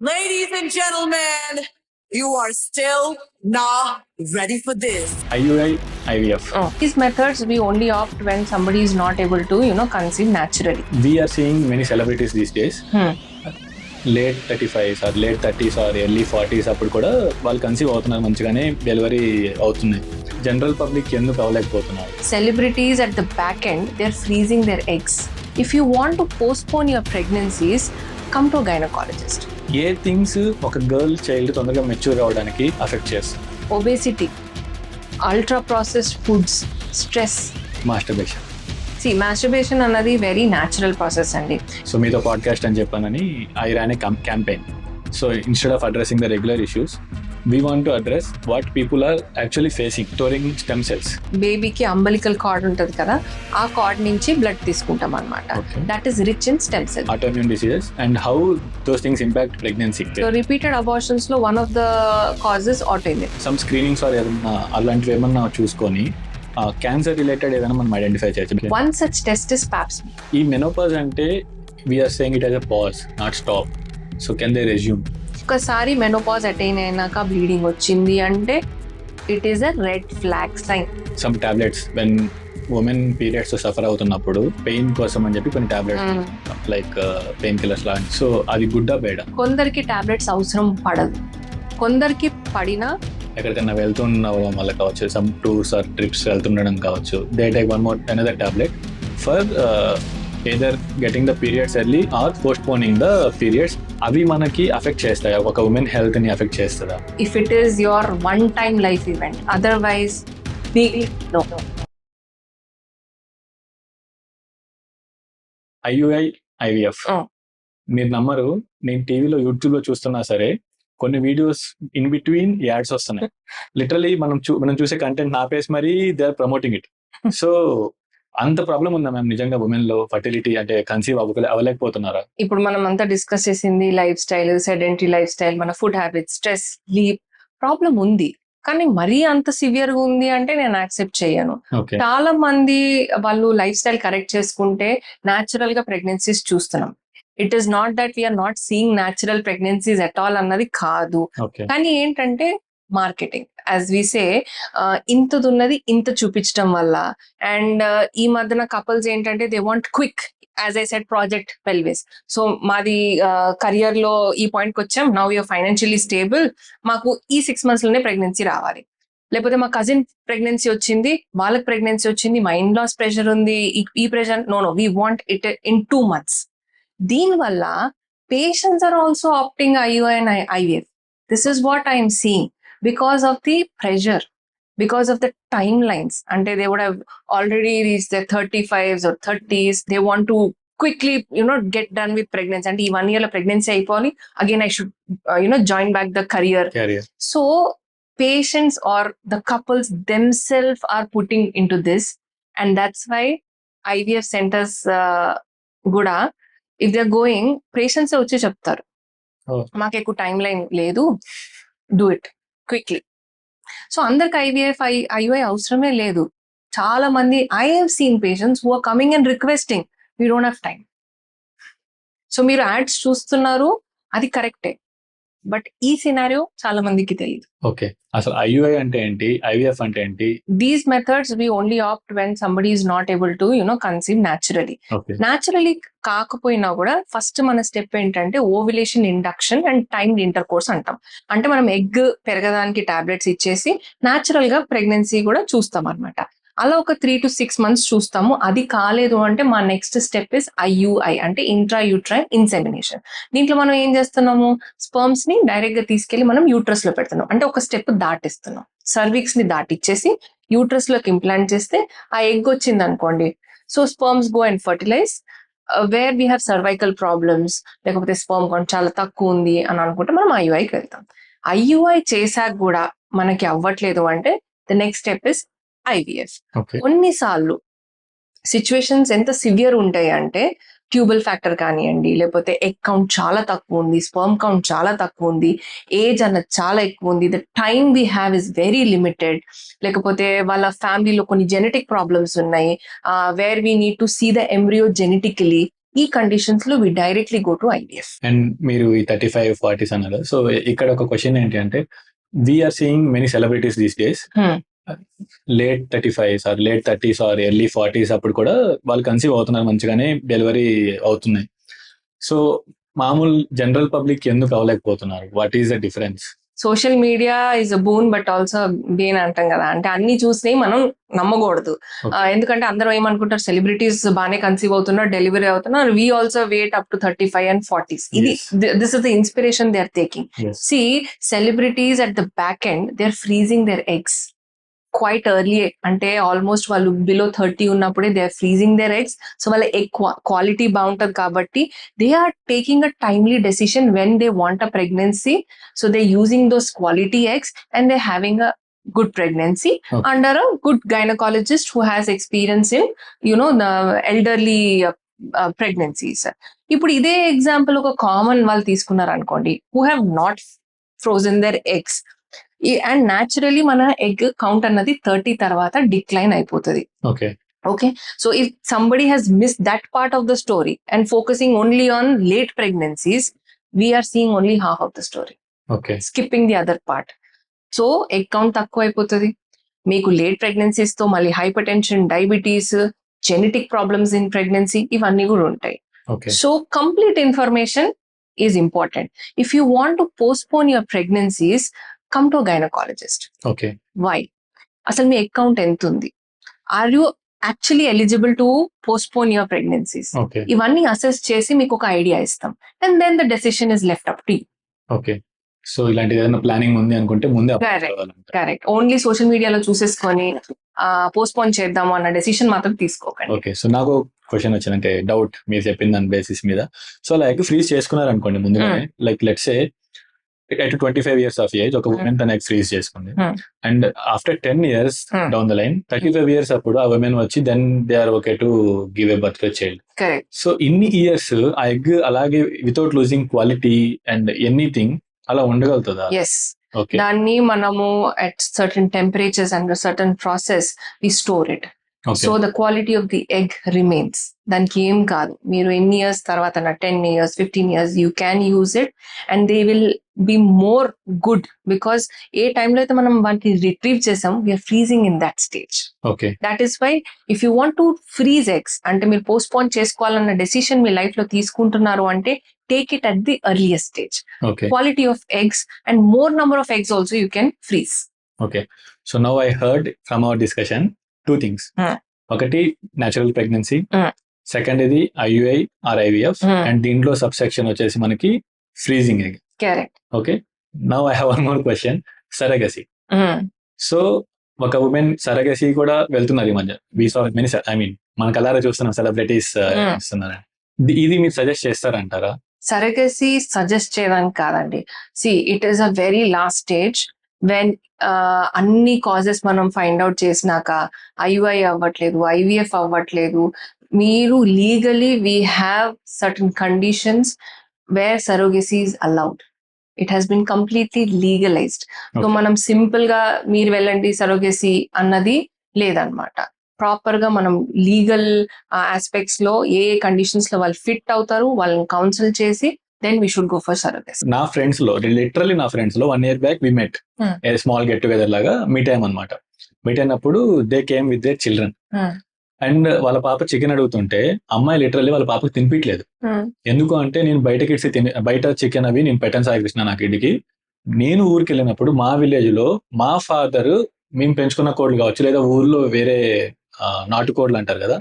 Ladies and gentlemen, you are still not ready for this. IUI, IVF. These methods we only opt when somebody is not able to, conceive naturally. We are seeing many celebrities these days. Late 35s or late 30s or early 40s అప్పుడు కూడా వాళ్ళు conceive అవుతున్నారు, మంచిగానే delivery అవుతున్నాయి. General public ఎందుకు అవ్వలేకపోతున్నారు? Celebrities at the back end, they're freezing their eggs. If you want to postpone your pregnancies, come to a gynecologist. ఏ things ఒక girl child తొందరగా మెచ్యూర్ అవడానికి అఫెక్ట్ చేస్తాయి? Obesity, ultra processed foods, stress. Masturbation. Masturbation అన్నది very natural process అండి. So మీతో podcast అని చెప్పానని I ran a campaign. So instead of addressing the regular issues, we want to address what people are actually facing, storing stem cells. బేబీకి umbilical cord ఉంటుంది కదా, ఆ cord నుంచి blood తీసుకుంటాం అనమాట. That is rich in stem cells. Autoimmune diseases and how those things impact pregnancy. So repeated abortions లో one of the causes autoimmune. Some screenings or ఏదన్నా అలాంటివి ఏమన్నా చూసుకొని క్యాన్సర్ రిలేటెడ్ ఏదైనా మనం ఐడెంటిఫై చేయొచ్చు. One such test is paps. ఈ menopause అంటే we're saying it as a pause, not stop. So can they resume? ఒకసారి మెనోపాజ్ అటైన్ అయినాక బ్లీడింగ్ వచ్చింది అంటే it is a red flag sign. Some tablets when women periods suffer అవుతున్నప్పుడు pain కోసం అని చెప్పి కొన్ని టాబ్లెట్స్ లైక్ పెయిన్ కిల్లర్స్ లాంటి. సో అది గుడ్డా బేడా? కొందరికి టాబ్లెట్స్ అవసరం పడదు, కొందరికి పడినా ఎక్కడికైనా వెళ్తుండడం వల్ల కావచ్చు, సమ్ టూర్స్ ఆర్ ట్రిప్స్ వెళ్తుండడం కావచ్చు, they take one more another tablet for either getting the periods early or postponing the periods. అవి మనకి అఫెక్ట్ చేస్తాయా? ఒక ఉమెన్ హెల్త్ ని అఫెక్ట్ చేస్తుందా? If it is your one time life event, otherwise no. IUI, IVF మీరు నమ్మరు, నేను టీవీలో యూట్యూబ్ లో చూస్తున్నా సరే కొన్ని వీడియోస్ ఇన్ బిట్వీన్ యాడ్స్ వస్తున్నాయి. లిటరలీ మనం చూసే కంటెంట్ నాపేసి మరీ they are promoting it. So అంత ప్రాబ్లం ఉందా మ్యామ్ నిజంగా ఉమెన్ లో ఫర్టిలిటీ అంటే కన్సీవ్ అవ్వలేకపోతున్నారా? ఇప్పుడు మనం అంతా డిస్కస్ చేసింది lifestyle, sedentary lifestyle, మన food habits, stress, sleep problem ఉంది. కానీ మరీ అంత సివియర్ గా ఉంది అంటే నేను యాక్సెప్ట్ చేయను. చాలా మంది వాళ్ళు లైఫ్ స్టైల్ కరెక్ట్ చేసుకుంటే న్యాచురల్ గా ప్రెగ్నెన్సీస్ చూస్తున్నాం. It is not that we're not seeing natural pregnancies at all అన్నది కాదు. కానీ ఏంటంటే మార్కెటింగ్ యాజ్ వి సే, ఇంతది ఉన్నది ఇంత చూపించడం వల్ల. అండ్ ఈ మధ్యన కపుల్స్ ఏంటంటే they want quick, as I said project pelvis. So మాది కెరియర్ లో ఈ పాయింట్కి వచ్చాం, నౌ యూర్ ఫైనాన్షియలీ స్టేబుల్, మాకు ఈ 6 months లోనే ప్రెగ్నెన్సీ రావాలి. లేకపోతే మా కజిన్ ప్రెగ్నెన్సీ వచ్చింది, వాళ్ళకి ప్రెగ్నెన్సీ వచ్చింది, మా ఇన్ లాస్ ప్రెషర్ ఉంది, ఈ pressure, no we want it in 2 months. దీనివల్ల patients are also opting IUI and IVF. This is what I am seeing because of the pressure, because of the timelines. And they would have already reached their 35s or 30s. They want to quickly, get done with pregnancy. And 1 year pregnancy ayipoli, again I should, join back the career. So patients or the couples themselves are putting into this, and that's why IVF centers kuda, if they're going, patients వచ్చి చెప్తారు, మాకు ఎక్కువ time line లేదు, do it quickly. So అందరికి IUI అవసరమే లేదు. చాలా మంది I have seen patients who are coming and requesting, we don't have time. So మీరు యాడ్స్ చూస్తున్నారు, అది కరెక్టే, బట్ ఈ సినారియో చాలా మందికి తెలియదు. ఓకే, అసలు IUI అంటే ఏంటి, IVF అంటే ఏంటి? These methods we only opt when somebody is not able to, conceive naturally. Naturally కాకపోయినా కూడా ఫస్ట్ మన స్టెప్ ఏంటంటే ovulation induction and timed inter course అంటాం. అంటే మనం ఎగ్ పెరగడానికి టాబ్లెట్స్ ఇచ్చేసి న్యాచురల్ గా ప్రెగ్నెన్సీ కూడా చూస్తాం అనమాట. అలా ఒక 3 to 6 months చూస్తాము. అది కాలేదు అంటే మా నెక్స్ట్ స్టెప్ ఇస్ IUI, అంటే ఇంట్రా యూట్రైన్ ఇన్సెమినేషన్. దీంట్లో మనం ఏం చేస్తున్నాము, స్పర్మ్స్ ని డైరెక్ట్ గా తీసుకెళ్లి మనం యూట్రస్ లో పెడుతున్నాం. అంటే ఒక స్టెప్ దాటిస్తున్నాం, సర్విక్స్ ని దాటిచ్చేసి యూట్రస్ లోకి ఇంప్లాంట్ చేస్తే ఆ ఎగ్ వచ్చింది అనుకోండి. So sperms go and fertilise where we have cervical problems, లేకపోతే స్పర్మ్ కౌంట్ చాలా తక్కువ ఉంది అని అనుకుంటే మనం IUIకి వెళ్తాం. IUI చేశాక కూడా మనకి అవ్వట్లేదు అంటే the next step is IVF. కొన్నిసార్లు సిచ్యువేషన్స్ ఎంత సివియర్ ఉంటాయి అంటే ట్యూబల్ ఫ్యాక్టర్ కానివ్వండి, లేకపోతే ఎగ్ కౌంట్ చాలా తక్కువ ఉంది, స్పర్మ్ కౌంట్ చాలా తక్కువ ఉంది, ఏజ్ అన్నది చాలా ఎక్కువ ఉంది, the time we have is very limited, లేకపోతే వాళ్ళ ఫ్యామిలీలో కొన్ని జెనెటిక్ ప్రాబ్లమ్స్ ఉన్నాయి, where we need to see the embryo genetically, ఈ కండిషన్స్ లో we directly go to IVF. And మీరు ఈ 35-40s అన్నారు. సో ఇక్కడ ఒక క్వశ్చన్ ఏంటి అంటే, we're seeing many celebrities these days late 35s or late 30s or early 40s అప్పుడు కూడా వాళ్ళు కన్సీవ్ అవుతున్నారు, మంచిగానే డెలివరీ అవుతున్నాయి. సో మామూలు జనరల్ పబ్లిక్ ఎందుకు అవ్వలేకపోతున్నారు? What is the difference? Social media is a boon but also bane అంటాం కదా, అంటే అన్ని చూసి మనం నమ్మకూడదు. ఎందుకంటే అందరూ ఏమనుకుంటారు, సెలబ్రిటీస్ బాగానే కన్సీవ్ అవుతున్నారు, డెలివరీ అవుతున్నారు, we also wait up to 35 and 40s. ఇది this is the inspiration they are taking. See celebrities at the back end they are freezing their eggs quite early, అంటే ఆల్మోస్ట్ వాళ్ళు below 30 ఉన్నప్పుడే they are freezing their eggs. So వాళ్ళ egg quality బాగుంటది కాబట్టి they are taking a timely decision when they want a pregnancy. So they using those quality eggs and they having a good pregnancy under a good gynecologist who has experience in the elderly pregnancies. ఇప్పుడు ఇదే example ఒక common వాళ్ళు తీసుకున్నారు అనుకోండి, who have not frozen their eggs, and naturally మన egg count అన్నది 30 తర్వాత decline అయిపోతుంది. Okay, so if somebody has miss that part of the story and focusing only on late pregnancies, we're seeing only half of the story, skipping the other part. So egg count తక్కువ అయిపోతుంది, మీకు late pregnancies తో మళ్ళీ hypertension, diabetes, genetic problems in pregnancy ఇవన్నీ కూడా ఉంటాయి. So complete information is important. If you want to postpone your pregnancies, come to a gynecologist. Okay. Why? అసలు మీ account ఎంత ఉంది? Are you actually eligible to postpone your pregnancies? ఇవన్నీ assess చేసి మీకు ఒక ఐడియా ఇస్తాం and then the decision is left up to you. Okay, so ఇలాంటి ఏదైనా ప్లానింగ్ ఉంది అనుకుంటే ముందే. కరెక్ట్. ఓన్లీ సోషల్ మీడియాలో చూసేసుకొని పోస్ట్పోన్ చేద్దాము అన్న డెసిషన్ మాత్రం తీసుకోకండి. ఓకే, సో నాకు క్వశ్చన్ వచ్చిందంటే డౌట్ మీరు చెప్పిన దాని బేసిస్ మీద. సో లైక్ ఫ్రీజ్ చేసుకున్నారు అనుకోండి ముందుగానే, like let's say at 25 years of age ఒక ఉమెన్ తన ఎగ్స్ ఫ్రీజ్ చేసుకుంది, and after 10 years down the line 35 years అప్పుడు ఆ ఉమెన్ వచ్చి then they are okay to give a birth to child. So ఇన్ని ఇయర్స్ ఆ ఎగ్ అలాగే without losing quality and anything అలా ఉండగలుగుతుందా? దాన్ని మనము at certain temperatures and a certain process we store it. So the quality of the egg remains. దానికి ఏం కాదు, మీరు ఎన్ని ఇయర్స్ తర్వాత 10 years 15 years you can use it and they will be more good, because ఏ టైంలో అయితే మనం వాటిని రిట్రీవ్ చేసాం we're freezing in that stage. That is why if you want to freeze eggs, అంటే మీరు పోస్ట్పోన్ చేసుకోవాలన్న డెసిషన్ మీ లైఫ్ లో తీసుకుంటున్నారు అంటే take it at the earliest stage. Quality of eggs and more number of eggs also you can freeze. Okay, so now I heard from our discussion two things. ఒకటి natural pregnancy, second ఇది IUI are IVF, and దీంట్లో sub section వచ్చేసి మనకి freezing egg. Correct. Okay, now I have one more question, surrogacy. So ఒక women surrogacy కూడా వెళ్తున్నారు ఈ మధ్య, వి సా మెనీ, ఐ మీన్ మన కలారా చూస్తున్నాం సెలబ్రిటీస్ ఇస్తున్నారు. ఇది మీరు సజెస్ట్ చేస్తారంటారా? సరగసి సజెస్ట్ చేయడానికి కాదండి. See it is a very last stage when అన్ని కాజెస్ మనం ఫైండ్ అవుట్ చేసినాక IUI అవ్వట్లేదు, IVF అవ్వట్లేదు, మీరు legally we have certain conditions where surrogacy is allowed. It has been completely legalized. So మనం simple గా మీరు వెళ్ళండి సరోగసీ అన్నది లేదనమాట. ప్రాపర్ గా మనం లీగల్ ఆస్పెక్ట్స్ లో ఏ కండిషన్స్ లో వాళ్ళు ఫిట్ అవుతారు వాళ్ళని కౌన్సిల్ చేసి then we should go for surrogacy. నా ఫ్రెండ్స్ లో, లిటరల్లీ నా ఫ్రెండ్స్ లో 1 year back we met a small get together లాగా మీట్ అయ్యామన్నమాట. మీట్ అయినప్పుడు they came with their children and వాళ్ళ పాప చికెన్ అడుగుతుంటే అమ్మాయి లిటరల్లీ వాళ్ళ పాపకి తినిపించలేదు. ఎందుకు అంటే నేను బయట చికెన్ అవి నేను పెట్టను సాయి కృష్ణ, నాకు ఇంటికి నేను ఊరికి వెళ్ళినప్పుడు మా విలేజ్ లో మా ఫాదర్ మేము పెంచుకున్న కోడ్లు కావచ్చు లేదా ఊర్లో వేరే నాటుకోడ్లు అంటారు కదా,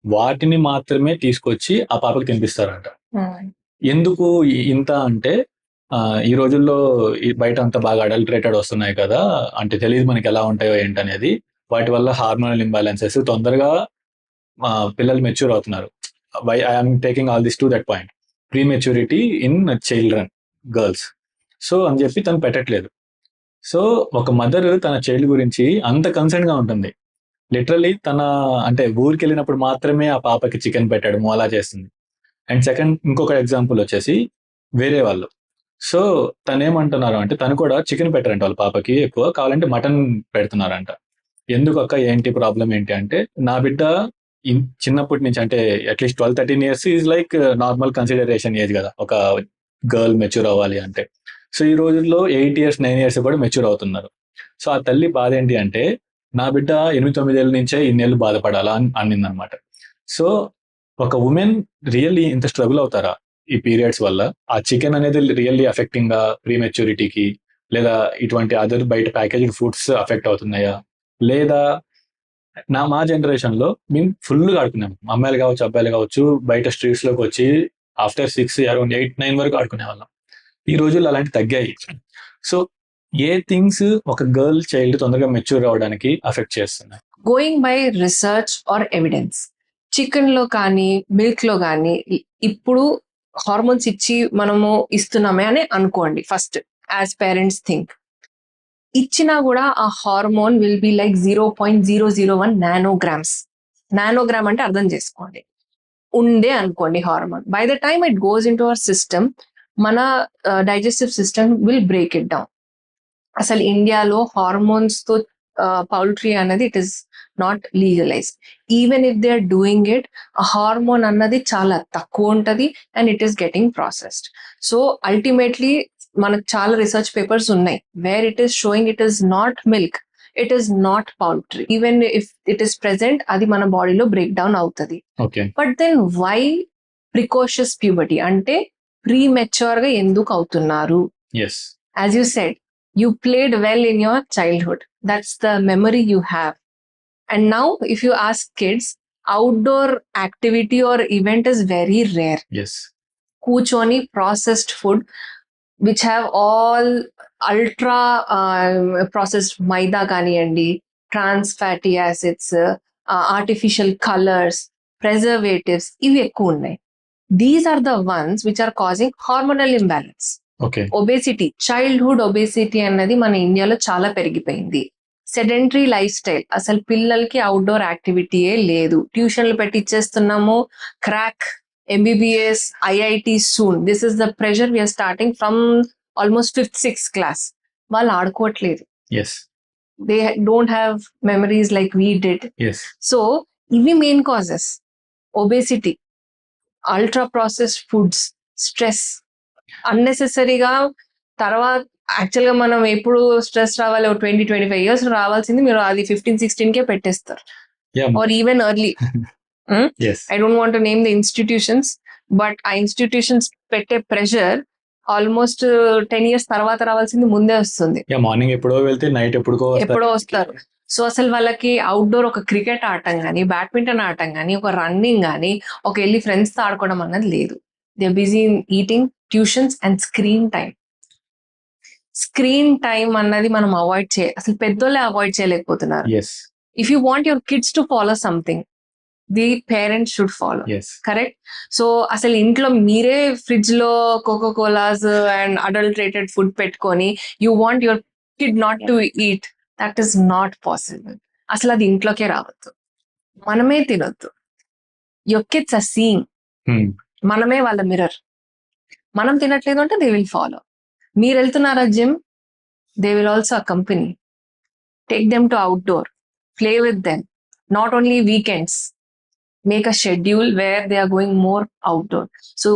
వాటిని మాత్రమే తీసుకొచ్చి ఆ పాపకి తినిపిస్తారంట. ఎందుకు ఇంత అంటే ఈ రోజుల్లో బయట అంతా బాగా అడల్టరేటెడ్ వస్తున్నాయి కదా, అంటే తెలియదు మనకి ఎలా ఉంటాయో ఏంటనేది. వాటి వల్ల హార్మోనల్ ఇంబ్యాలెన్సెస్, తొందరగా పిల్లలు మెచ్యూర్ అవుతున్నారు. I'm taking all this to that point, pre maturity in children girls. So అని చెప్పి తను పెట్టట్లేదు. సో ఒక మదర్ తన చైల్డ్ గురించి అంత కన్సర్న్ గా ఉంటుంది. లిటరల్లీ తన అంటే ఊరికి వెళ్ళినప్పుడు మాత్రమే ఆ పాపకి చికెన్ పెట్టడము అలా చేస్తుంది. అండ్ సెకండ్ ఇంకొక ఎగ్జాంపుల్ వచ్చేసి వేరే వాళ్ళు. సో తను ఏమంటున్నారు అంటే తను కూడా చికెన్ పెట్టారంట వాళ్ళ పాపకి, ఎక్కువ కావాలంటే మటన్ పెడుతున్నారంట. ఎందుకు అక్క, ఏంటి ప్రాబ్లం ఏంటి అంటే, నా బిడ్డ చిన్నప్పటి నుంచి అంటే at least 12-13 years is like normal consideration age కదా ఒక గర్ల్ మెచ్యూర్ అవ్వాలి అంటే. సో ఈ రోజుల్లో 8 ఇయర్స్ 9 ఇయర్స్ కూడా మెచ్యూర్ అవుతున్నారు. సో ఆ తల్లి బాధ ఏంటి అంటే నా బిడ్డ 8-9 ఏళ్ళ నుంచే ఇన్నేళ్ళు బాధపడాలా అని అనిందనమాట. సో ఒక ఉమెన్ రియల్లీ ఇంత స్ట్రగుల్ అవుతారా ఈ పీరియడ్స్ వల్ల? ఆ చికెన్ అనేది రియల్లీ అఫెక్టింగ్ ప్రీ మెచ్యూరిటీకి, లేదా ఇటువంటి అదర్ బయట ప్యాకేజ్డ్ ఫుడ్స్ అఫెక్ట్ అవుతున్నాయా, లేదా మా జనరేషన్ లో మేము ఫుల్గా ఆడుకున్నాం, అమ్మాయిలు కావచ్చు అబ్బాయిలు కావచ్చు, బయట స్ట్రీట్స్ లోకి వచ్చి ఆఫ్టర్ 6, 7, 8, 9 వరకు ఆడుకునే వాళ్ళం. ఈ రోజుల్లో అలాంటి తగ్గాయి. సో ఏ థింగ్స్ ఒక గర్ల్ చైల్డ్ తొందరగా మెచ్యూర్ అవడానికి అఫెక్ట్ చేస్తున్నాయి? Going by research or evidence, chicken లో కానీ మిల్క్ లో కానీ ఇప్పుడు హార్మోన్స్ ఇచ్చి మనము ఇస్తున్నామే అని అనుకోండి. ఫస్ట్ యాజ్ పేరెంట్స్ థింక్, ఇచ్చినా కూడా ఆ hormone will be like 0.001 nanograms. Nanogram అంటే అర్థం చేసుకోండి, ఉండే అనుకోండి hormone. By the time it goes in to our system, మన digestive system will break it down. అసలు ఇండియాలో హార్మోన్స్ తో పౌల్ట్రీ అనేది it is not legalized. Even if they are doing it, ఆ హార్మోన్ అన్నది చాలా తక్కువ ఉంటది and it is getting processed. So ultimately మనకు చాలా రీసెర్చ్ పేపర్స్ ఉన్నాయి where it is showing it is not milk, it is not poultry. Even if it is present, అది మన బాడీలో బ్రేక్ డౌన్ అవుతుంది. But then why precocious puberty అంటే premature గా ఎందుకు అవుతున్నారు? As you said, you played well in your childhood. That's the memory you have. And now if you ask kids, outdoor activity or event is very rare. Kuchoni processed food which have all ultra processed maida ganiyandi, trans fatty acids, artificial colors, preservatives, ivi ekku unnai. These are the ones which are causing hormonal imbalance. Obesity, childhood obesity అన్నది మన ఇండియాలో చాలా పెరిగిపోయింది. Sedentary life style, అసలు పిల్లలకి outdoor యాక్టివిటీయే లేదు. ట్యూషన్లు పెట్టి ఇచ్చేస్తున్నాము. Crack, MBBS, IIT soon, this is the pressure we're starting from almost 5th, 6th class. వాళ్ళు ఆడుకోవట్లేదు. They don't have memories like we did. So ఇవి main causes: obesity, ultra processed foods, stress, అన్నెసెసరీగా. తర్వాత actual గా మనం ఎప్పుడు stress రావాలి, 20-25 years రావాల్సింది మీరు అది 15-16 కే పెట్టేస్తారు, or even early. I don't want to name the institutions, but ఆ ఇన్స్టిట్యూషన్స్ పెట్టే ప్రెషర్ ఆల్మోస్ట్ 10 years తర్వాత రావాల్సింది ముందే వస్తుంది. మార్నింగ్ ఎప్పుడో వెళ్తే నైట్ ఎప్పుడో వస్తారు. సో అసలు వాళ్ళకి అవుట్డోర్ ఒక క్రికెట్ ఆడటం కానీ, బ్యాడ్మింటన్ ఆడటం కానీ, ఒక రన్నింగ్ కానీ, ఒక వెళ్ళి ఫ్రెండ్స్ తో ఆడుకోవడం అన్నది లేదు. They are busy in eating, tuitions and screen time. Screen time అన్నది మనం అసలు పెద్దోళ్ళే అవాయిడ్ చేయలేకపోతున్నారు. If you want your kids to follow something, the parents should follow. Correct? So అసలు ఇంట్లో మీరే ఫ్రిడ్జ్ లో కోకోకోలాస్ అండ్ అడల్టరేటెడ్ ఫుడ్ పెట్టుకొని you want your kid not to eat, that is not possible. అసలు అది ఇంట్లోకే రావద్దు, మనమే తినొద్దు. యువర్ కిడ్స్ ఆర్ సీయింగ్, మనమే వాళ్ళ మిర్రర్. మనం తినట్లేదు అంటే దే విల్ ఫాలో. మీరు వెళ్తున్నారా gym, they will also accompany. Take them to outdoor, play with them, not only weekends. Make a schedule where they are going more outdoor. So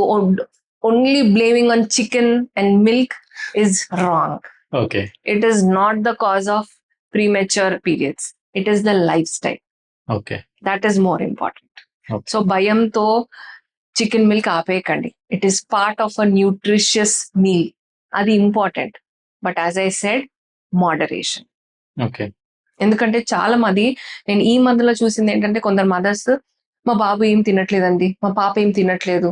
only blaming on chicken and milk is wrong. It is not the cause of premature periods, it is the lifestyle. That is more important. So భయంతో chicken milk ఆపేయకండి. It is part of a nutritious meal, అది important. But as I said, moderation. ఎందుకంటే చాలా మంది, నేను ఈ మధ్యలో చూసింది ఏంటంటే, కొందరు మదర్స్, మా బాబు ఏం తినట్లేదండి, మా పాప ఏం తినట్లేదు,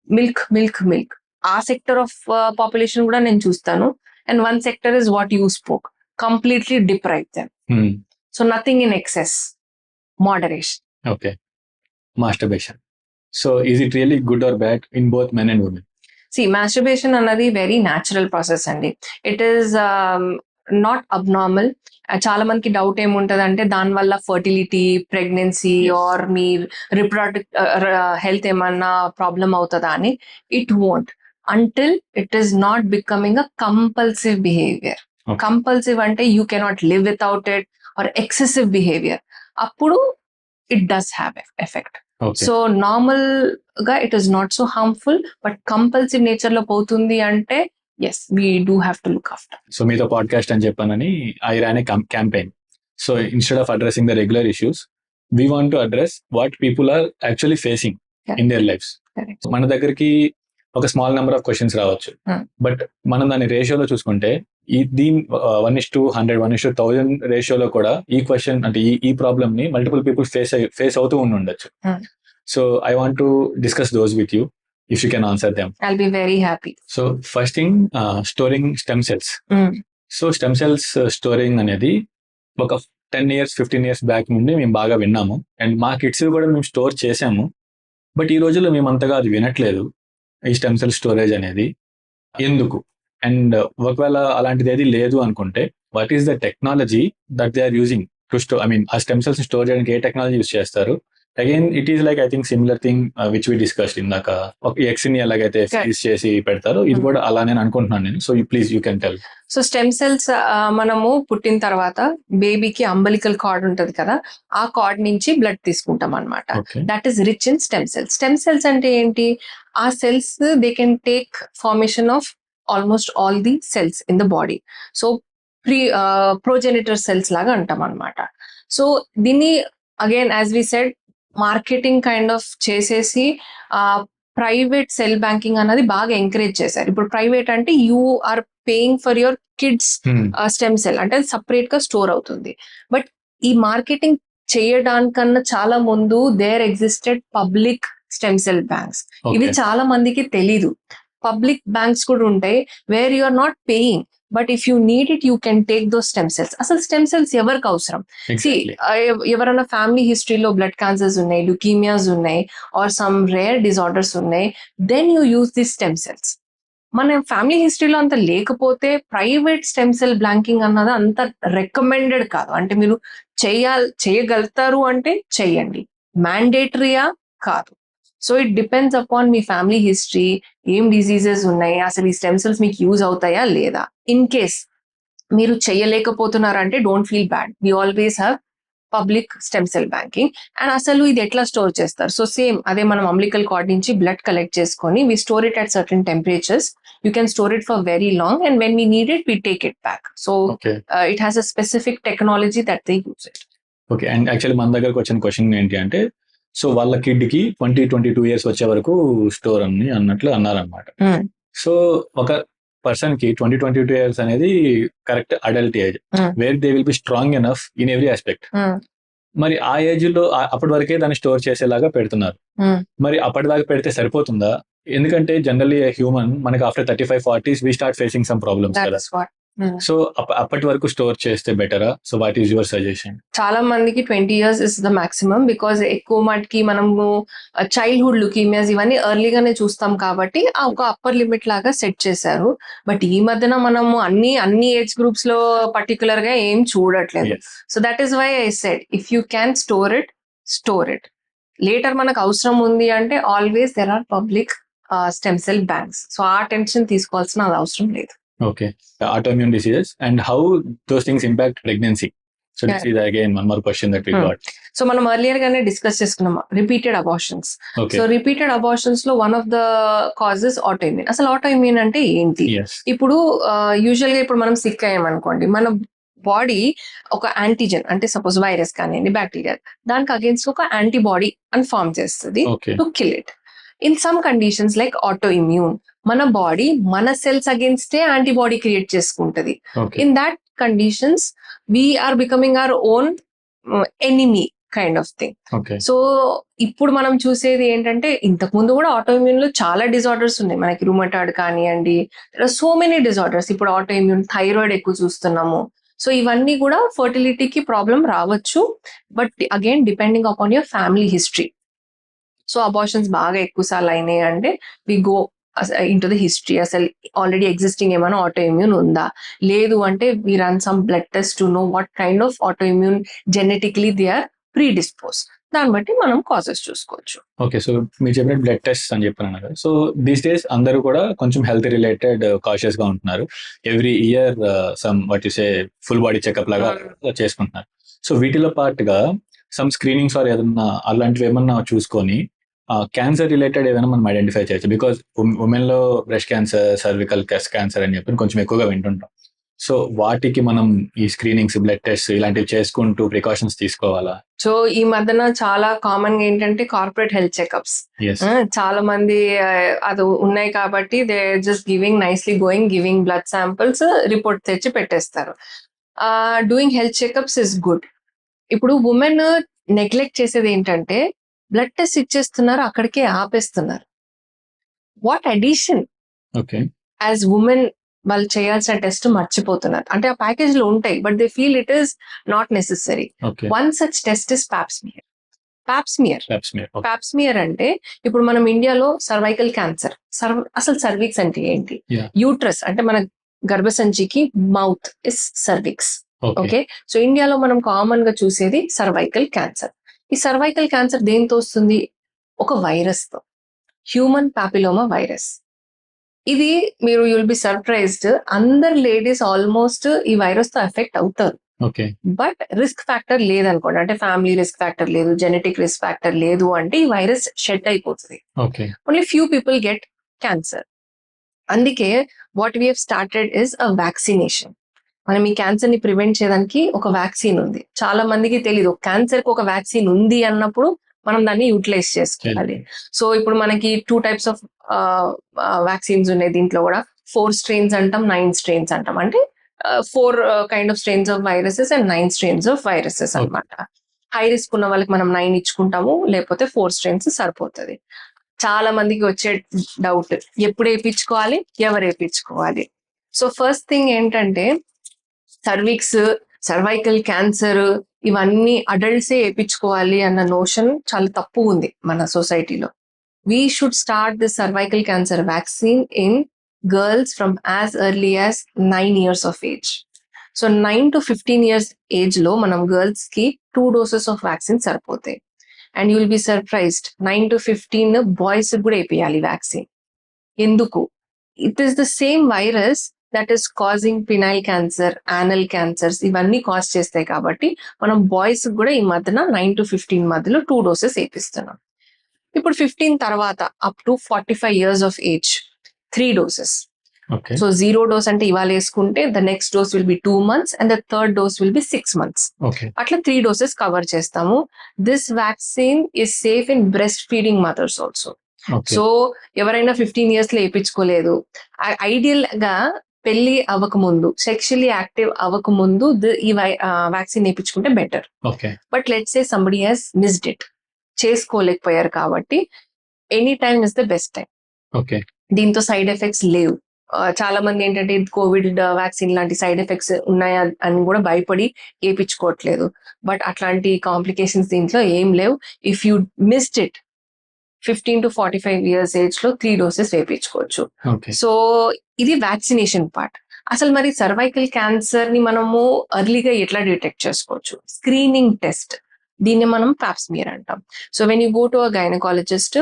మిల్క్ మిల్క్ మిల్క్. ఆ సెక్టర్ ఆఫ్ పాపులేషన్ కూడా నేను చూస్తాను. And one sector is what you spoke, completely deprive them. So nothing in excess, moderation. Masturbation. So is it really good or bad in both men and women? See, masturbation అన్నది very natural process అండి. It is not abnormal. చాలా మందికి doubt ఏముంటది అంటే, దానివల్ల fertility, pregnancy or మీ reproductive health ఏమన్నా problem అవుతుందా అని. It won't until it is not becoming a compulsive behaviour. Compulsive అంటే you cannot live without it, or excessive behaviour. అప్పుడు it does have effect. Okay so normal గా it is not so harmful, but compulsive nature లో పోతుంది అంటే yes we do have to look after. So మీతో podcast అని చెప్పానని I ran a campaign. So instead of addressing the regular issues, we want to address what people are actually facing in their lives. Correct. మన దగ్గరికి ఒక small number of questions రావచ్చు, but మనం దాని రేషియోలో చూసుకుంటే దీని 1:100 1:1000 రేషియోలో కూడా ఈ క్వశ్చన్ అంటే ఈ ప్రాబ్లమ్ ని మల్టిపుల్ పీపుల్ ఫేస్ అవుతూ ఉండొచ్చు. So I want to discuss those with you if you can answer them. I'll be very happy. So first thing, storing stem cells. So stem cells storing అనేది ఒక 10 years 15 years back నుండి మేము బాగా విన్నాము, and మా kids కూడా మేము store చేసాము. బట్ ఈ రోజుల్లో మేము అంతగా అది వినట్లేదు, ఈ స్టెమ్ సెల్ స్టోరేజ్ అనేది ఎందుకు. అండ్ ఒకవేళ అలాంటిది ఏది లేదు అనుకుంటే what is the technology that they are using to store, I mean ఆ స్టెమ్ సెల్స్ స్టోర్ చేయడానికి ఏ టెక్నాలజీ యూస్ చేస్తారు. Again it is like I think similar thing which we discussed ఇందాక, ఒక ఎగ్స్ ని ఎలాగైతే ఫ్రీజ్ చేసి పెడతారో ఇది కూడా అలానే అనుకుంటున్నాను నేను. So please you can tell. So stem cells మనము పుట్టిన తర్వాత బేబీకి అంబలికల్ కార్డ్ ఉంటది కదా, ఆ కార్డ్ నుంచి బ్లడ్ తీసుకుంటాం అనమాట. That is rich in stem cells. Stem cells అంటే ఏంటి? ఆ cells they can take formation of almost all the cells in the body. So progenitor cells లాగా అంటాం అనమాట. సో దీన్ని again as we said marketing kind of చేసేసి private cell banking అన్నది బాగా ఎంకరేజ్ చేశారు. ఇప్పుడు ప్రైవేట్ అంటే you are paying for your kids stem cell అంటే సపరేట్ గా స్టోర్ అవుతుంది. బట్ ఈ మార్కెటింగ్ చేయడానికన్నా చాలా ముందు there existed public stem cell banks. ఇవి చాలా మందికి తెలీదు. పబ్లిక్ బ్యాంక్స్ కూడా ఉంటాయి where you are not paying, but if you need it you can take those stem cells. అసలు స్టెమ్ సెల్స్ ఎవరికి అవసరం? ఎవరైనా ఫ్యామిలీ హిస్టరీలో బ్లడ్ క్యాన్సర్స్ ఉన్నాయి, లుకీమియాస్ ఉన్నాయి, ఆర్ సమ్ రేర్ డిజార్డర్స్ ఉన్నాయి, then you use this stem cells. మన family హిస్టరీలో అంత లేకపోతే ప్రైవేట్ స్టెమ్ సెల్ బ్యాంకింగ్ అన్నది అంత రికమెండెడ్ కాదు. అంటే మీరు చేయగలుగుతారు అంటే చెయ్యండి, మ్యాండేటరీయా కాదు. So it depends upon me family history, ఏం డిసీజెస్ ఉన్నాయి, అసలు ఈ స్టెమ్ సెల్స్ మీకు యూజ్ అవుతాయా లేదా. ఇన్ కేస్ మీరు చేయలేకపోతున్నారంటే don't feel bad, we always have public stem cell banking. And అసలు ఇది ఎట్లా స్టోర్ చేస్తారు? సో సేమ్ అదే మనం అంబ్లికల్ కార్డ్ నుంచి బ్లడ్ కలెక్ట్ చేసుకొని we store it at certain temperatures. You can store it for very long and when we need it we take it back. So it has a specific technology that they use it. Okay. And actually మన దగ్గరకు వచ్చిన question ఏంటి అంటే, so వాళ్ళ kid కి 20-22 years వచ్చే వరకు store అన్నట్లు అన్నారనమాట. సో ఒక పర్సన్ కి 20-22 years అనేది correct adult age where they will be strong enough in every aspect. మరి ఆ ఏజ్ లో అప్పటి వరకే దాన్ని స్టోర్ చేసేలాగా పెడుతున్నారు. మరి అప్పటిదాకా పెడితే సరిపోతుందా? ఎందుకంటే జనరల్లీ హ్యూమన్ మనకి after 35-40s we start facing some problems కదా. సో అప్పటి వరకు స్టోర్ చేస్తే బెటరా? So what is your suggestion? చాలా మందికి 20 years is the maximum, because ఎక్కువ మటుకి మనము చైల్డ్హుడ్ లుకీమియాస్ ఇవన్నీ ఎర్లీగానే చూస్తాం కాబట్టి ఒక అప్పర్ లిమిట్ లాగా సెట్ చేశారు. బట్ ఈ మధ్యన మనము అన్ని ఏజ్ గ్రూప్స్ లో పర్టికులర్ గా ఏం చూడట్లేదు. So that is why I said if you can store it. Later మనకు అవసరం ఉంది అంటే always there are public stem cell banks. So ఆ టెన్షన్ తీసుకోవాల్సిన అవసరం లేదు. Okay. Autoimmune diseases and how those things impact pregnancy. So this is again one more question that we got. So మనం earlier గానే డిస్కస్ చేసుకున్నాం repeated abortions. So repeated abortions లో one of the causes autoimmune. అసలు autoimmune అంటే ఏంటి? ఇప్పుడు usual గా ఇప్పుడు మనం సిక్ అయ్యామనుకోండి, మన బాడీ ఒక యాంటీజెన్ అంటే సపోజ్ వైరస్ కానివ్వండి, బ్యాక్టీరియా, దానికి అగేన్స్ట్ ఒక యాంటీబాడీ అని ఫార్మ్ చేస్తుంది to kill it. In some conditions like autoimmune, మన బాడీ మన సెల్స్ అగేన్స్టే యాంటీబాడీ క్రియేట్ చేసుకుంటది. In that conditions we're becoming our own enemy kind of thing. So ఇప్పుడు మనం చూసేది ఏంటంటే, ఇంతకు ముందు కూడా ఆటోఇమ్యూన్ లో చాలా డిజార్డర్స్ ఉన్నాయి. మనకి రూమటాయిడ్ కానివ్వండి, సో మెనీ డిజార్డర్స్. ఇప్పుడు ఆటోఇమ్యూన్ థైరాయిడ్ ఎక్కువ చూస్తున్నాము. సో ఇవన్నీ కూడా ఫర్టిలిటీకి ప్రాబ్లం రావచ్చు, but again depending upon your family history. So abortions బాగా ఎక్కువ సార్లు అయినాయి అంటే we go into the history, అసలు ఆల్రెడీ ఎగ్జిస్టింగ్ ఏమైనా ఆటోఇమ్యూన్ ఉందా, లేదు అంటే we run some blood test to know what kind of autoimmune genetically they are predispose. దాన్ని బట్టి మనం కాజెస్ చూసుకోవచ్చు. ఓకే. సో మీరు చెప్పిన బ్లడ్ టెస్ట్ అని చెప్పాను కదా. సో దీస్ డేస్ అందరూ కూడా కొంచెం హెల్త్ రిలేటెడ్ కాషియస్ గా ఉంటున్నారు. Every year some what you say full body checkup లాగా చేసుకుంటున్నారు. సో వీటిలో పాటుగా సమ్ స్క్రీనింగ్స్ ఆర్ ఏదన్నా అలాంటివి ఏమన్నా చూసుకొని క్యాన్సర్ రిలేటెడ్ ఏదైనా మనం ఐడెంటిఫై చేయొచ్చు. బికాస్ ఉమెన్ లో బ్రెస్ట్ క్యాన్సర్, సర్వికల్ క్యాన్సర్ అని చెప్పి కొంచెం ఎక్కువగా వింటుంటాం. సో వాటికి మనం ఈ స్క్రీనింగ్స్, బ్లడ్ టెస్ట్ ఇలాంటివి చేసుకుంటూ ప్రికాషన్స్ తీసుకోవాలా? సో ఈ మధ్యన చాలా కామన్ గా ఏంటంటే కార్పొరేట్ హెల్త్ చెకప్స్ Yes. చాలా మంది అది ఉన్నాయి కాబట్టి they just giving blood samples, report తెచ్చి పెట్టేస్తారు. Doing health checkups is good. ఇప్పుడు ఉమెన్ నెగ్లెక్ట్ చేసేది ఏంటంటే బ్లడ్ టెస్ట్ ఇచ్చేస్తున్నారు, అక్కడికే ఆపేస్తున్నారు. What addition okay. As women వాళ్ళు చేయాల్సిన టెస్ట్ మర్చిపోతున్నారు. అంటే ఆ ప్యాకేజ్ లో ఉంటాయి, but they feel it is not necessary. Okay. One such test is pap smear. Okay. Pap smear అంటే ఇప్పుడు మనం ఇండియాలో సర్వైకల్ క్యాన్సర్, అసలు సర్విక్స్ అంటే ఏంటి? Yeah. యూట్రస్ అంటే మన గర్భసంచికి mouth is cervix. Okay. Okay, so ఇండియాలో మనం కామన్ గా చూసేది సర్వైకల్ క్యాన్సర్. ఈ సర్వైకల్ క్యాన్సర్ దేంతో వస్తుంది? ఒక వైరస్ తో, హ్యూమన్ పాపిలోమా వైరస్. ఇది మీరు యుల్ బి సర్ప్రైజ్డ్, అందరు లేడీస్ ఆల్మోస్ట్ ఈ వైరస్ తో ఎఫెక్ట్ అవుతారు. ఓకే. బట్ రిస్క్ ఫ్యాక్టర్ లేదనుకోండి, అంటే ఫ్యామిలీ రిస్క్ ఫ్యాక్టర్ లేదు, జెనెటిక్ రిస్క్ ఫ్యాక్టర్ లేదు అంటే ఈ వైరస్ షెడ్ అయిపోతుంది. Okay. Only few people get cancer. అందుకే what we have started is a vaccination. మనం ఈ క్యాన్సర్ ని ప్రివెంట్ చేయడానికి ఒక వ్యాక్సిన్ ఉంది. చాలా మందికి తెలీదు క్యాన్సర్ కి ఒక వ్యాక్సిన్ ఉంది అన్నప్పుడు మనం దాన్ని యూటిలైజ్ చేసుకోవాలి. సో ఇప్పుడు మనకి 2 types ఆఫ్ వ్యాక్సిన్స్ ఉన్నాయి. దీంట్లో కూడా 4 strains అంటాం, 9 strains అంటాం. అంటే 4 kind of strains of viruses and 9 strains of viruses అన్నమాట. హై రిస్క్ ఉన్న వాళ్ళకి మనం 9 ఇచ్చుకుంటాము, లేకపోతే 4 strains సరిపోతుంది. చాలా మందికి వచ్చే డౌట్, ఎప్పుడు వేయించుకోవాలి, ఎవరు వేయించుకోవాలి? సో ఫస్ట్ థింగ్ ఏంటంటే సర్విక్స్, సర్వైకల్ క్యాన్సర్ ఇవన్నీ అడల్ట్సే వేయించుకోవాలి అన్న నోషన్ చాలా తప్పు ఉంది మన సొసైటీలో. We should start the cervical cancer vaccine in girls from as early as 9 years of age. So 9 to 15 years age లో మనం girls కి 2 doses of vaccine సరిపోతాయి. And you will be surprised, 9 to 15 boys కూడా వేయాలి vaccine. ఎందుకు? It is the same virus that is causing penile cancer, anal cancers ఇవన్నీ cause చేస్తాయి కాబట్టి మనం బాయ్స్ కూడా ఈ మధ్యన 9 to 15 మధ్యలో 2 doses వేపిస్తున్నాం. ఇప్పుడు 15 తర్వాత up to 45 years of age 3 doses. Okay. So 0 dose అంటే ఇవాళ వేసుకుంటే the next dose will be 2 months and the third dose will be 6 months. Okay. అట్లా 3 doses కవర్ చేస్తాము. This vaccine is safe in breast feeding mothers also. Okay. So ఎవరైనా 15 years లో వేయించుకోలేదు, ideal గా పెళ్లి అవ్వకముందు, sexually active అవ్వకముందు ఈ vaccine వేయించుకుంటే better. Okay. But let's say somebody has missed it, చేసుకోలేకపోయారు కాబట్టి any time is the best time. Okay. దీంతో side effects లేవు. చాలా మంది ఏంటంటే కోవిడ్ వ్యాక్సిన్ లాంటి సైడ్ ఎఫెక్ట్స్ ఉన్నాయా అని కూడా భయపడి వేయించుకోవట్లేదు. బట్ అట్లాంటి కాంప్లికేషన్స్ దీంట్లో ఏం లేవు. If you missed it 15 to 45 years age లో 3 doses వేయించుకోవచ్చు. ఓకే. సో ఇది వ్యాక్సినేషన్ పార్ట్. అసలు మరి సర్వైకల్ క్యాన్సర్ ని మనము ఎర్లీగా ఎట్లా డిటెక్ట్ చేసుకోవచ్చు? స్క్రీనింగ్ టెస్ట్, దీన్ని మనం ప్యాప్స్మియర్ అంటాం. So when you go to a gynaecologist,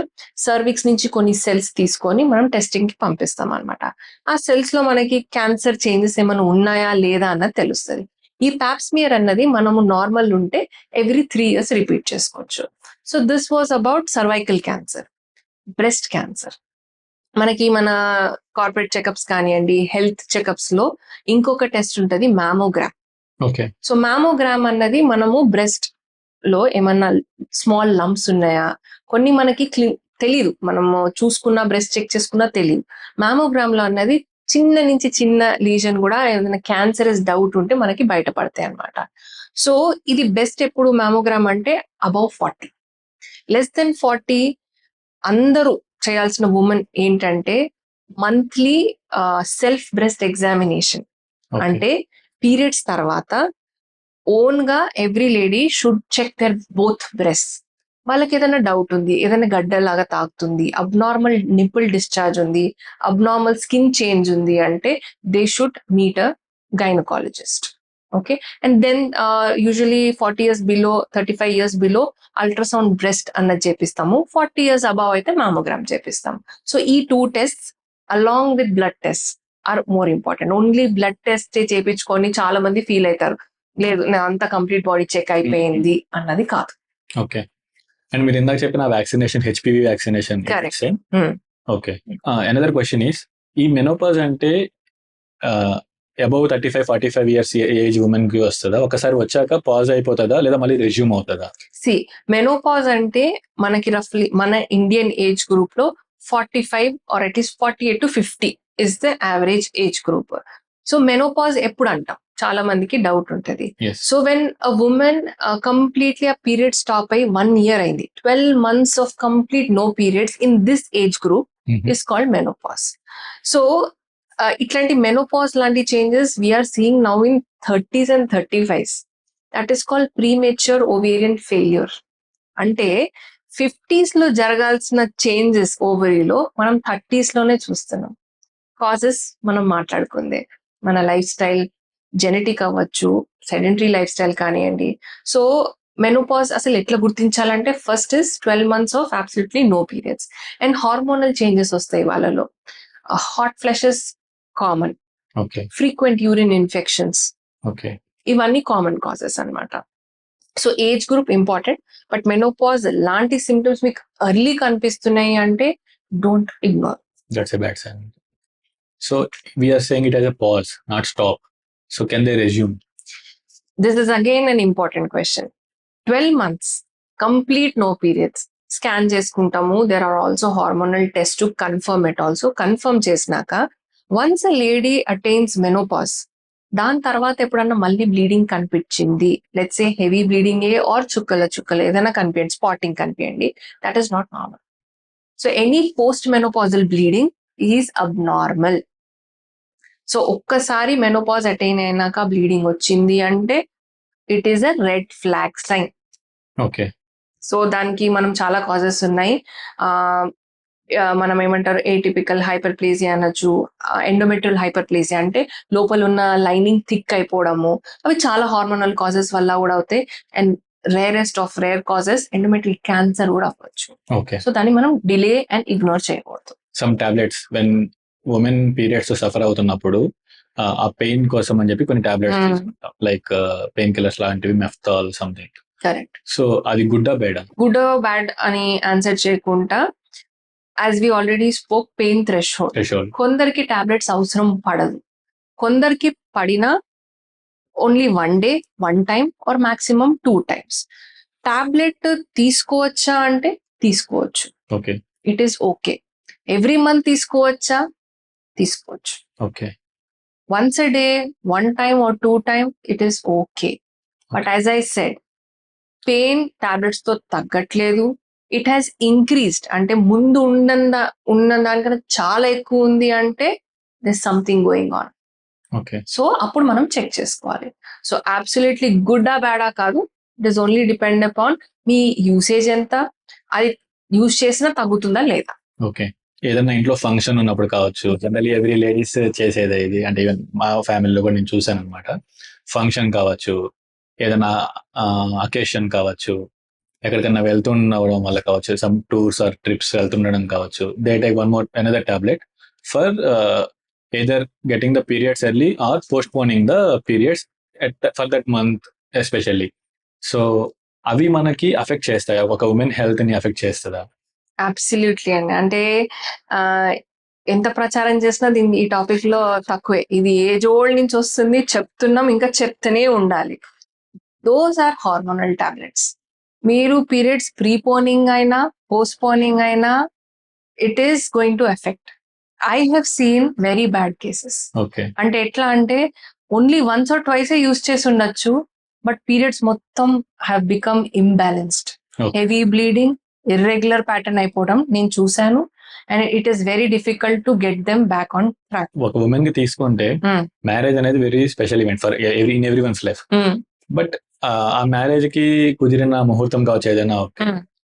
cervix నుంచి కొన్ని సెల్స్ తీసుకొని మనం టెస్టింగ్ కి పంపిస్తాం అనమాట. ఆ సెల్స్ లో మనకి క్యాన్సర్ చేంజెస్ ఏమైనా ఉన్నాయా లేదా అన్నది తెలుస్తుంది. ఈ ప్యాప్స్మియర్ అన్నది మనము నార్మల్ ఉంటే ఎవ్రీ 3 years రిపీట్ చేసుకోవచ్చు. So this was about cervical cancer. Breast cancer మనకి మన కార్పొరేట్ చెకప్స్ కానివ్వండి, హెల్త్ చెకప్స్ లో ఇంకొక టెస్ట్ ఉంటుంది, మ్యామోగ్రామ్. ఓకే. సో మ్యామోగ్రామ్ అన్నది మనము బ్రెస్ట్ లో ఏమన్నా స్మాల్ లంప్స్ ఉన్నాయా, కొన్ని మనకి తెలీదు, మనము చూసుకున్నా బ్రెస్ట్ చెక్ చేసుకున్నా తెలియదు. మ్యామోగ్రామ్ లో అన్నది చిన్న నుంచి చిన్న లీజన్ కూడా ఏదైనా క్యాన్సరస్ డౌట్ ఉంటే మనకి బయటపడతాయి అన్నమాట. సో ఇది బెస్ట్ ఎప్పుడు మ్యామోగ్రామ్ అంటే అబౌవ్ 40. లెస్ దెన్ 40 అందరూ చేయాల్సిన ఉమెన్ ఏంటంటే మంత్లీ సెల్ఫ్ బ్రెస్ట్ ఎగ్జామినేషన్. అంటే పీరియడ్స్ తర్వాత ఓన్ గా every lady should check their both breast. వాళ్ళకి ఏదైనా డౌట్ ఉంది, ఏదైనా గడ్డలాగా తాకుతుంది, అబ్నార్మల్ నిపుల్ డిశ్చార్జ్ ఉంది, అబ్నార్మల్ స్కిన్ చేంజ్ ఉంది అంటే they should meet a gynaecologist. Okay. And then usually 40 years below, 35 years below ultrasound breast అన్నది చేపిస్తాము. 40 years అబౌవ్ అయితే మ్యామోగ్రామ్ చేపిస్తాము. సో ఈ 2 tests along with blood test are more important. Only blood test చేపించుకొని చాలా మంది ఫీల్ అవుతారు, లేదు నా అంత కంప్లీట్ బాడీ చెక్ అయిపోయింది అన్నది కాదు. ఓకే. అండ్ మీరు ఇందాక చెప్పిన vaccination, HPV vaccination. Correct. Okay. Another question is, ఈ మెనోపాజ్ అంటే అబౌవ్ 35-45 ఇయర్స్ ఏజ్ ఉమెన్ కి వస్తుందా? ఒకసారి వచ్చాక పాజ్ అయిపోతుందా లేదా మళ్ళీ రెజ్యూమ్ అవుతుందా? మెనోపాజ్ అంటే మనకి రఫ్లీ మన ఇండియన్ ఏజ్ గ్రూప్ లో 45 or at least 48 to 50 is the average age group. So menopause ఎప్పుడు అంటాం, చాలా మందికి డౌట్ ఉంటది. Yes. So when a woman completely ఆ పీరియడ్ స్టాప్ అయ్యి 1 year అయింది, 12 months of complete no periods in this age group is called menopause. So ఇట్లాంటి మెనోపాజ్ లాంటి changes we're seeing now in 30s and 35s. That is called premature ovarian failure. అంటే 50s లో జరగాల్సిన changes ఓవరీలో మనం 30s లోనే చూస్తున్నాం. Causes మనం మాట్లాడుకుందే, మన లైఫ్ స్టైల్, జెనెటిక్ అవ్వచ్చు, సెడెంటరీ లైఫ్ స్టైల్ కానివ్వండి. సో మెనోపాజ్ అసలు ఎట్లా గుర్తించాలంటే first is 12 months of absolutely no periods and hormonal changes వస్తాయి వాళ్ళలో. Hot flushes common, okay. Frequent urine infections, okay. ఇవన్నీ కామన్ కాజెస్ అన్నమాట. So age group important, but menopause లాంటి symptoms మీకు ఎర్లీ కనిపిస్తున్నాయి అంటే don't ignore. That's a bad sign. So we are saying it as a pause, not stop. So can they resume? This is again an important question. 12 months complete no periods scan చేసుకుంటాము. There are also hormonal test to confirm it also. Confirm చేసినాక once a lady attains menopause, దాని తర్వాత ఎప్పుడన్నా మళ్ళీ bleeding కనిపించింది, let's say heavy bleeding or చుక్కలు ఏదైనా కనిపించండి, స్పాటింగ్ కనిపించండి, that is not normal. So any post menopausal bleeding is abnormal. So ఒక్కసారి మెనోపాజ్ అటైన్ అయినాక బ్లీడింగ్ వచ్చింది అంటే it is a red flag sign. Okay. So దానికి మనం చాలా కాజెస్ ఉన్నాయి. మనం ఏమంటారు, ఏటిపికల్ హైపర్ప్లేజియా అనొచ్చు, ఎండోమెట్రియల్ హైపర్ప్లేజియా అంటే లోపల ఉన్న లైనింగ్ థిక్ అయిపోవడము, అవి చాలా హార్మోనల్ కాజెస్ వల్ల కూడా అవుతాయి. And rarest of rare causes endometrial cancer కూడా అవ్వచ్చు. ఓకే. సో దాన్ని మనం డిలే అండ్ ఇగ్నోర్ చేయకూడదు. Some tablets when women periods suffer అవుతున్నప్పుడు ఆ పెయిన్ కోసం అని చెప్పి కొన్ని టాబ్లెట్స్ తీసుకుంటాం, లైక్ పెయిన్ కిల్లర్స్ లాంటివి, మెఫ్తాల్ సంథింగ్. కరెక్ట్. సో అది గుడ్ బ్యాడ్? గుడ్ బ్యాడ్ అని ఆన్సర్ చేయకుండా, as we already spoke, pain threshold. కొందరికి టాబ్లెట్స్ అవసరం పడదు, కొందరికి పడినా only 1 day 1 time or maximum 2 times. Tablet తీసుకోవచ్చా అంటే తీసుకోవచ్చు, okay. It is okay. Every month తీసుకోవచ్చా? తీసుకోవచ్చు. Okay. Once a day 1 time or 2 time it is okay. But as I said, pain tablets తో తగ్గట్లేదు, ఇట్ హ్యాస్ ఇంక్రీస్డ్ అంటే ముందు ఉన్న దానికన్నా చాలా ఎక్కువ ఉంది అంటే this something going on. Okay. So అప్పుడు మనం చెక్ చేసుకోవాలి. సో అబ్సల్యూట్లీ గుడ్డా బ్యాడా కాదు, it is only depend upon me usage ఎంత, అది యూజ్ చేసినా తగ్గుతుందా లేదా. ఓకే. ఏదైనా ఇంట్లో ఫంక్షన్ ఉన్నప్పుడు కావచ్చు, జనరల్లీ ఎవ్రీ లేడీస్ చేసేదే ఇది, అంటే ఈవెన్ మా ఫ్యామిలీలో కూడా నేను చూసాను అనమాట. ఫంక్షన్ కావచ్చు, ఏదైనా అకేషన్ కావచ్చు, ఎక్కడికైనా వెళ్తుండడం వల్ల కావచ్చు, సమ్ టూర్స్ ఆర్ ట్రిప్స్ వెళ్తుండడం కావచ్చు, they take one more another tablet for either getting the periods early or postponing the periods for that month especially. So అవి మనకి అఫెక్ట్ చేస్తాయా? ఒక ఉమెన్ హెల్త్ ని అఫెక్ట్ చేస్తుందా? అబ్సల్యూట్లీ అండి. అంటే ఎంత ప్రచారం చేసినా దీన్ని ఈ టాపిక్ లో తక్కువే. ఇది ఏజ్ ఓల్డ్ నుంచి వస్తుంది, చెప్తున్నాం, ఇంకా చెప్తూనే ఉండాలి. Those are hormonal tablets. మీరు పీరియడ్స్ ప్రీపోనింగ్ అయినా పోస్ట్పోనింగ్ అయినా it is going to effect. I have seen very bad cases. Okay. అంటే ఎట్లా అంటే only once or twice use చేసి ఉండొచ్చు, బట్ పీరియడ్స్ మొత్తం have become imbalanced. Heavy bleeding, irregular pattern అయిపోవడం నేను చూసాను. And it is very difficult to get them back on track. ఒక ఉమెన్ కి తీసుకుంటే మ్యారేజ్ అనేది very special event for in every one's life. But ఆ marriage కి కుదిరిన ముహూర్తం కావచ్చు ఏదైనా,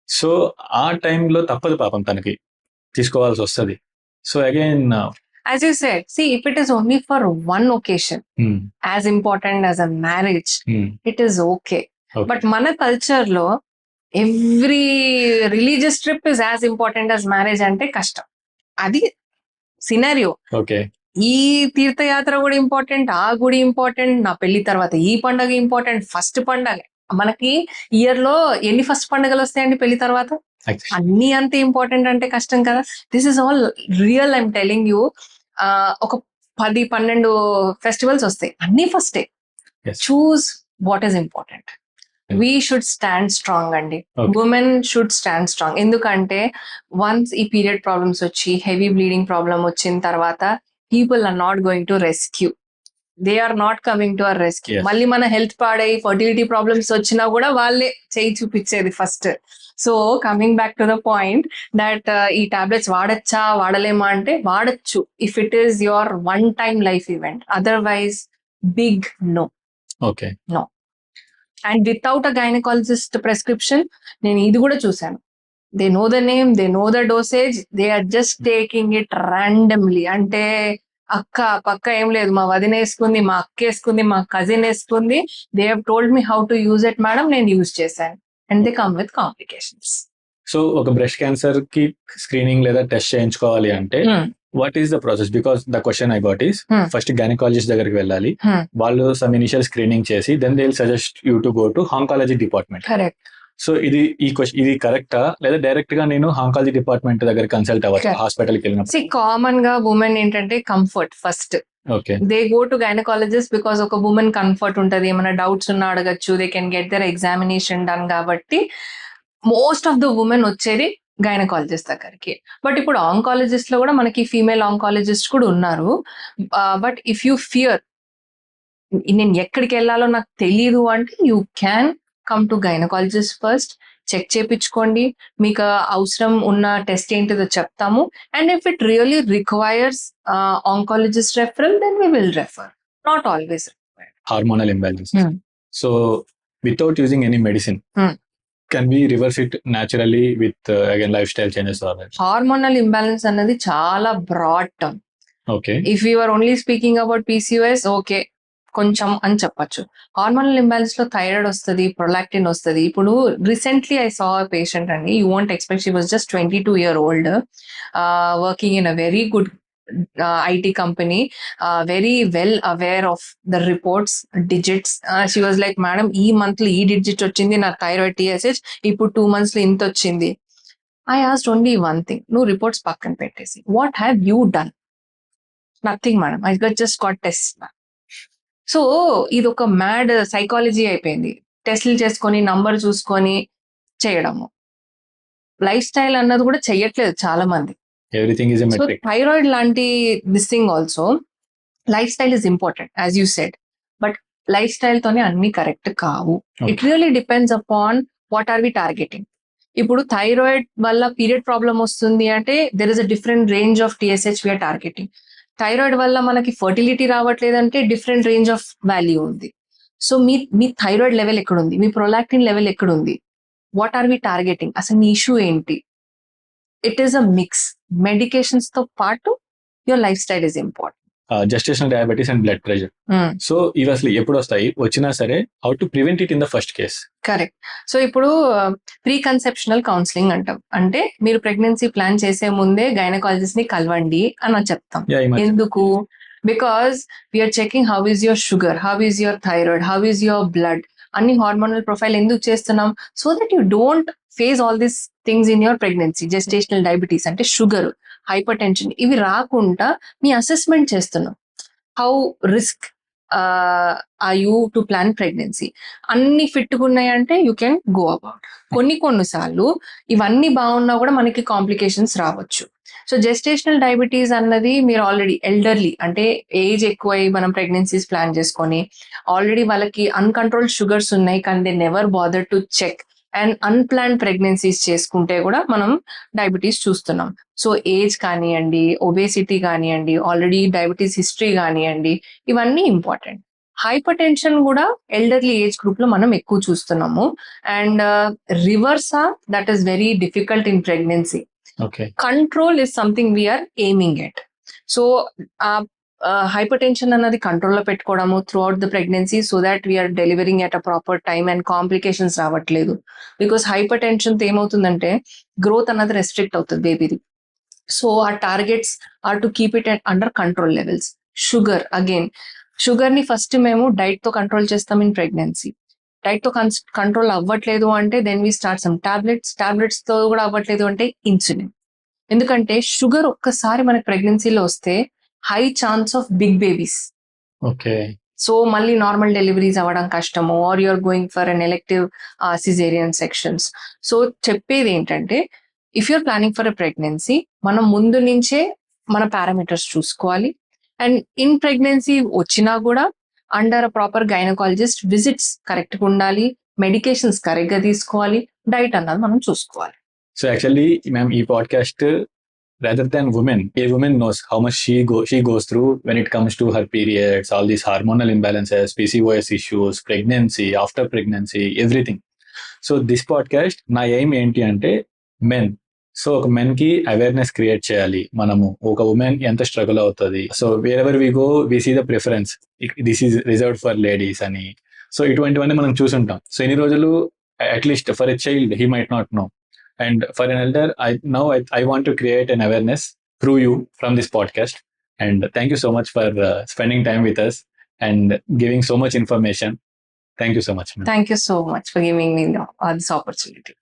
సో ఆ టైంలో తప్పదు పాపం తనకి, తీసుకోవాల్సి వస్తుంది. So again, as you said, see, if it is only for one occasion, as important as a marriage, it is okay. But mana culture lo, every religious trip is as important as marriage ante kashtam. Adi scenario. Okay. ఈ తీర్థయాత్ర కూడా important, ఆ గుడి important, నా పెళ్లి తర్వాత ఈ పండగ ఇంపార్టెంట్, ఫస్ట్ పండగ. మనకి ఇయర్ లో ఎన్ని ఫస్ట్ పండుగలు వస్తాయండి పెళ్లి తర్వాత? అన్ని అంత ఇంపార్టెంట్ అంటే కష్టం కదా. This is all real, I'm telling you. ఒక 10-12 ఫెస్టివల్స్ వస్తాయి, అన్ని ఫస్టే. Choose what is important. We should stand strong అండి. Women should stand strong. ఎందుకంటే వన్స్ ఈ పీరియడ్ ప్రాబ్లమ్స్ వచ్చి హెవీ బ్లీడింగ్ ప్రాబ్లమ్ వచ్చిన తర్వాత people are not going to rescue. They are not coming to our rescue. మళ్ళీ మన health పాడై fertility problems వచ్చినా కూడా వాళ్ళే చేయి చూపించేది first. So coming back to the point that ఈ టాబ్లెట్స్ వాడచ్చా వాడలేమా అంటే వాడచ్చు if it is your one time life event. Otherwise big no. Okay, no. And without a gynaecologist prescription నేను ఇది కూడా చూసాను. They know the name, they know the dosage, they are just taking it randomly. అంటే అక్క పక్క ఏం లేదు, మా వదిన వేసుకుంది, మా అక్క వేసుకుంది, మా కజిన్ వేసుకుంది, they have told me how to use it madam, నేను యూజ్ చేశాను. And they come with complications. So ఒక బ్రెస్ట్ క్యాన్సర్ కి స్క్రీనింగ్ లేదా టెస్ట్ చేయించుకోవాలి అంటే what is the process? Because the question I got is first gynaecologist దగ్గరికి వెళ్ళాలి, వాళ్ళు సమ్ ఇనిషియల్ స్క్రీనింగ్ చేసి then they will suggest you to go to oncology department. Correct. So ఇది కరెక్టా లేదా డైరెక్ట్ గా నేను హాంకాలజీ డిపార్ట్మెంట్ దగ్గర కన్సల్ట్ అవ్వచ్చు హాస్పిటల్కి వెళ్ళినప్పుడు? కామన్ గా ఉమెన్ ఏంటంటే comfort first. Okay, they go to gynaecologist because ఒక ఉమెన్ కంఫర్ట్ ఉంటది, ఏమైనా డౌట్స్ ఉన్నా అడగచ్చు, they can get their examination done. కాబట్టి మోస్ట్ ఆఫ్ ద ఉమెన్ వచ్చేది గైనకాలజిస్ట్ దగ్గరికి. బట్ ఇప్పుడు ఆంకాలజిస్ట్ లో కూడా మనకి ఫీమేల్ ఆంకాలజిస్ట్ కూడా ఉన్నారు. బట్ ఇఫ్ యూ ఫియర్ నేను ఎక్కడికి వెళ్ళాలో నాకు తెలియదు అంటే you can come to gynaecologist first. Check చేయించుకోండి, మీకు అవసరం ఉన్న టెస్ట్ ఏంటిదో చెప్తాము. And if it really requires oncologist referral then we will refer. Not always required. Hormonal imbalance. So without using any medicine can we reverse it naturally with again lifestyle changes or that? Hormonal imbalance అన్నది చాలా broad term. Okay, if you are only speaking about PCOS okay కొంచెం అని చెప్పొచ్చు. Hormonal imbalance లో thyroid వస్తుంది, prolactin వస్తుంది. ఇప్పుడు recently I saw patient అండి, you won't expect, she was just 22-year-old working in a very good IT company, very well aware of the reports, digits. She was like, madam, ఈ month లో ఈ digit వచ్చింది, నా thyroid TSH ఇప్పుడు 2 months లో ఇంత వచ్చింది. I asked only one thing, నువ్వు రిపోర్ట్స్ పక్కన పెట్టేసి what have you done? Nothing madam, I just got tests. So ఇది ఒక మ్యాడ్ సైకాలజీ అయిపోయింది. టెస్ట్లు చేసుకొని నంబర్ చూసుకొని చేయడము. లైఫ్ స్టైల్ అన్నది కూడా చెయ్యట్లేదు చాలా మంది. everything is a so metric. Thyroid లాంటి this thing also lifestyle is important as you said, but lifestyle తోనే అన్ని కరెక్ట్ కావు. It really depends upon what are we targeting. ఇప్పుడు థైరాయిడ్ వల్ల పీరియడ్ ప్రాబ్లం వస్తుంది అంటే there is a different range of TSH we're targeting. Thyroid వల్ల మనకి fertility రావట్లేదంటే డిఫరెంట్ రేంజ్ ఆఫ్ వాల్యూ ఉంది. సో మీ థైరాయిడ్ లెవెల్ ఎక్కడుంది, మీ ప్రొలాక్టిన్ లెవెల్ ఎక్కడుంది, వాట్ ఆర్ వి టార్గెటింగ్, అసలు మీ ఇష్యూ ఏంటి? It is a mix. Medications తో పాటు your life style is important. Gestational diabetes and blood pressure. So ఇవి అసలు ఎప్పుడు వస్తాయి, వచ్చినా సరే how to prevent it in the first case? Correct. So ఇప్పుడు ప్రీ కన్సెప్షనల్ కౌన్సిలింగ్ అంటాం. అంటే మీరు ప్రెగ్నెన్సీ ప్లాన్ చేసే ముందే గైనకాలజిస్ట్ ని కలవండి అని చెప్తాం. ఎందుకు? Because we're checking how is your sugar, how is your thyroid, how is your blood, అన్ని హార్మోనల్ ప్రొఫైల్ ఎందుకు చేస్తున్నాం? So that you don't face all these things in your pregnancy. Gestational diabetes అంటే sugar, hypertension, ఇవి రాకుండా మీ assessment చేస్తున్నాం. How risk are you to plan pregnancy. అన్ని ఫిట్గా ఉన్నాయంటే యూ కెన్ గో అబౌట్. కొన్నిసార్లు ఇవన్నీ బాగున్నా కూడా మనకి కాంప్లికేషన్స్ రావచ్చు. సో జెస్టేషనల్ డయాబెటీస్ అన్నది మీరు ఆల్రెడీ ఎల్డర్లీ అంటే ఏజ్ ఎక్కువై మనం ప్రెగ్నెన్సీస్ ప్లాన్ చేసుకొని ఆల్రెడీ వాళ్ళకి అన్కంట్రోల్డ్ షుగర్స్ ఉన్నాయి కానీ they never bother to check and unplan pregnancies చేసుకుంటే కూడా మనం డయాబెటీస్ చూస్తున్నాం. సో ఏజ్ కానివ్వండి, ఒబేసిటీ కానివ్వండి, ఆల్రెడీ డయాబెటీస్ హిస్టరీ కానివ్వండి, ఇవన్నీ ఇంపార్టెంట్. హైపర్ టెన్షన్ కూడా ఎల్డర్లీ ఏజ్ గ్రూప్ లో మనం ఎక్కువ చూస్తున్నాము. అండ్ రివర్సా that is very difficult in pregnancy. Control is something we're aiming at. So hypertension అన్నది కంట్రోల్లో పెట్టుకోవడము throughout the pregnancy so that we're delivering at a proper time and complications రావట్లేదు. Because hypertension ఏమవుతుందంటే growth అన్నది restrict అవుతుంది బేబీది. So our targets are to keep it at under control levels. Sugar, again, sugar ని first మేము diet తో control చేస్తాం in pregnancy. Diet తో కంట్రోల్ అవ్వట్లేదు అంటే then we start some tablets తో కూడా అవ్వట్లేదు అంటే ఇన్సులిన్. ఎందుకంటే షుగర్ ఒక్కసారి మనకి ప్రెగ్నెన్సీలో వస్తే high chance of big babies. Okay. So మళ్ళీ నార్మల్ డెలివరీస్ అవ్వడం కష్టము, or you're going for an elective caesarean sections. So చెప్పేది ఏంటంటే if you're planning for a pregnancy మనం ముందు నుంచే మన పారామీటర్స్ చూసుకోవాలి. అండ్ ఇన్ ప్రెగ్నెన్సీ వచ్చినా కూడా under a proper gynaecologist visits కరెక్ట్గా ఉండాలి, మెడికేషన్స్ కరెక్ట్గా తీసుకోవాలి, డైట్ అన్నది మనం చూసుకోవాలి. సో యాక్చువల్లీ మ్యామ్ ఈ podcast rather than women, a woman knows how much she goes through when it comes to her periods, all these hormonal imbalances, PCOS issues, pregnancy, after pregnancy, everything. So this podcast నా aim ఏంటి అంటే men. So ఒక men కి awareness create చేయాలి మనము, ఒక woman ఎంత struggle అవుతుంది. So wherever we go we see the preference, this is reserved for ladies అని. సో ఇటువంటివన్నీ మనం చూసుంటాం. సో ఎన్ని రోజులు at least for a child he might not know, and for an elder I want to create an awareness through you from this podcast. And thank you so much for spending time with us and giving so much information. Thank you so much, ma'am. Thank you so much for giving me this opportunity.